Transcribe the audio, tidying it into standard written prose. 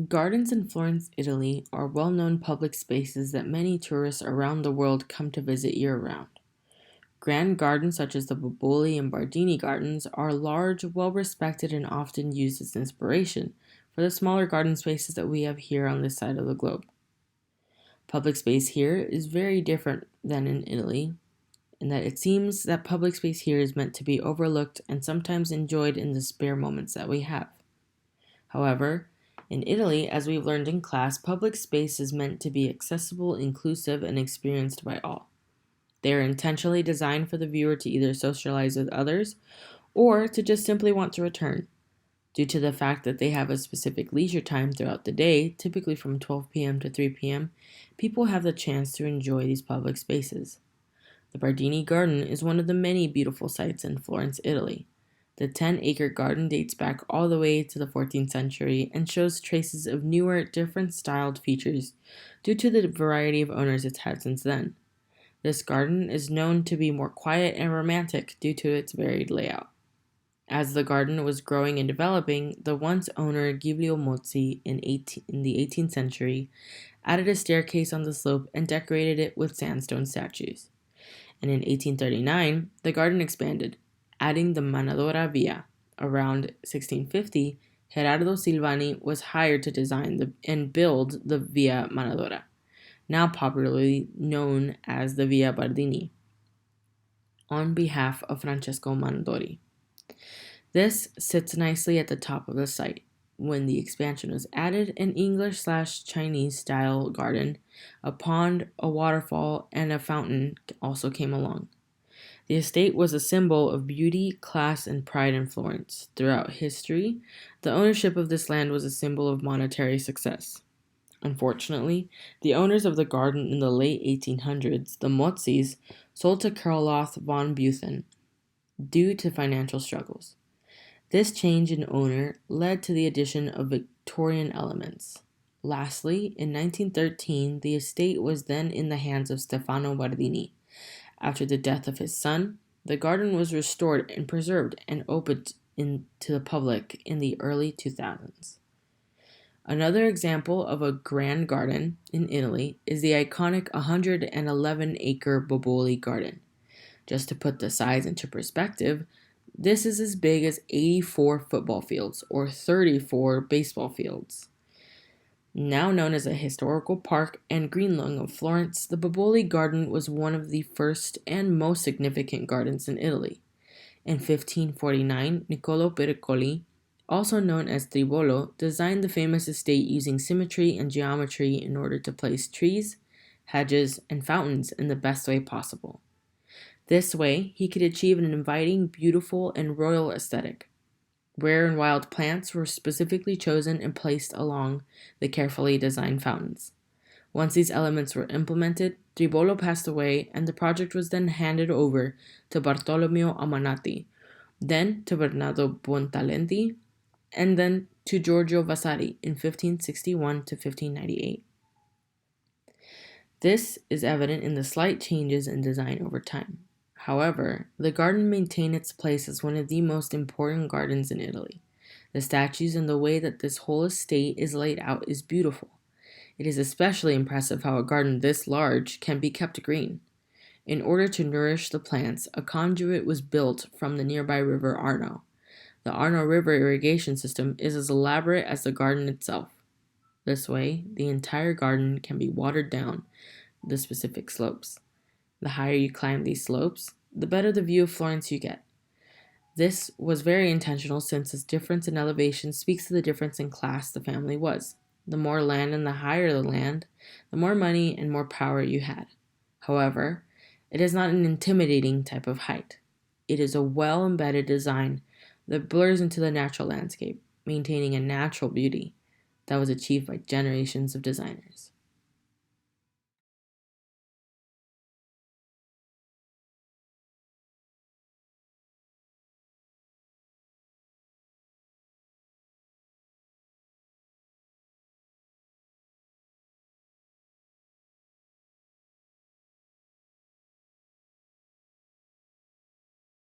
Gardens in Florence, Italy are well-known public spaces that many tourists around the world come to visit year-round. Grand gardens such as the Boboli and Bardini gardens are large, well-respected, and often used as inspiration for the smaller garden spaces that we have here on this side of the globe. Public space here is very different than in Italy, in that it seems that public space here is meant to be overlooked and sometimes enjoyed in the spare moments that we have. However, in Italy, as we've learned in class, public space is meant to be accessible, inclusive, and experienced by all. They are intentionally designed for the viewer to either socialize with others or to just simply want to return. Due to the fact that they have a specific leisure time throughout the day, typically from 12 p.m. to 3 p.m., people have the chance to enjoy these public spaces. The Bardini Garden is one of the many beautiful sites in Florence, Italy. The 10-acre garden dates back all the way to the 14th century and shows traces of newer, different styled features due to the variety of owners it's had since then. This garden is known to be more quiet and romantic due to its varied layout. As the garden was growing and developing, the once owner Giulio Mozzi in the 18th century added a staircase on the slope and decorated it with sandstone statues. And in 1839, the garden expanded, adding the Manadora Via. Around 1650, Gerardo Silvani was hired to design and build the Via Manadora, now popularly known as the Via Bardini, on behalf of Francesco Mondori. This sits nicely at the top of the site. When the expansion was added, an English/Chinese style garden, a pond, a waterfall, and a fountain also came along. The estate was a symbol of beauty, class, and pride in Florence. Throughout history, the ownership of this land was a symbol of monetary success. Unfortunately, the owners of the garden in the late 1800s, the Mozzis, sold to Carloth von Buthen due to financial struggles. This change in owner led to the addition of Victorian elements. Lastly, in 1913, the estate was then in the hands of Stefano Bardini. After the death of his son, the garden was restored and preserved and opened to the public in the early 2000s. Another example of a grand garden in Italy is the iconic 111-acre Boboli garden. Just to put the size into perspective, this is as big as 84 football fields or 34 baseball fields. Now known as a historical park and green lung of Florence, the Boboli Garden was one of the first and most significant gardens in Italy. In 1549, Niccolo Pericoli, also known as Tribolo, designed the famous estate using symmetry and geometry in order to place trees, hedges, and fountains in the best way possible. This way, he could achieve an inviting, beautiful, and royal aesthetic. Rare and wild plants were specifically chosen and placed along the carefully designed fountains. Once these elements were implemented, Tribolo passed away, and the project was then handed over to Bartolomeo Amanati, then to Bernardo Buontalenti, and then to Giorgio Vasari in 1561 to 1598. This is evident in the slight changes in design over time. However, the garden maintained its place as one of the most important gardens in Italy. The statues and the way that this whole estate is laid out is beautiful. It is especially impressive how a garden this large can be kept green. In order to nourish the plants, a conduit was built from the nearby river Arno. The Arno River irrigation system is as elaborate as the garden itself. This way, the entire garden can be watered down the specific slopes. The higher you climb these slopes, the better the view of Florence you get. This was very intentional since this difference in elevation speaks to the difference in class the family was. The more land and the higher the land, the more money and more power you had. However, it is not an intimidating type of height. It is a well-embedded design that blurs into the natural landscape, maintaining a natural beauty that was achieved by generations of designers.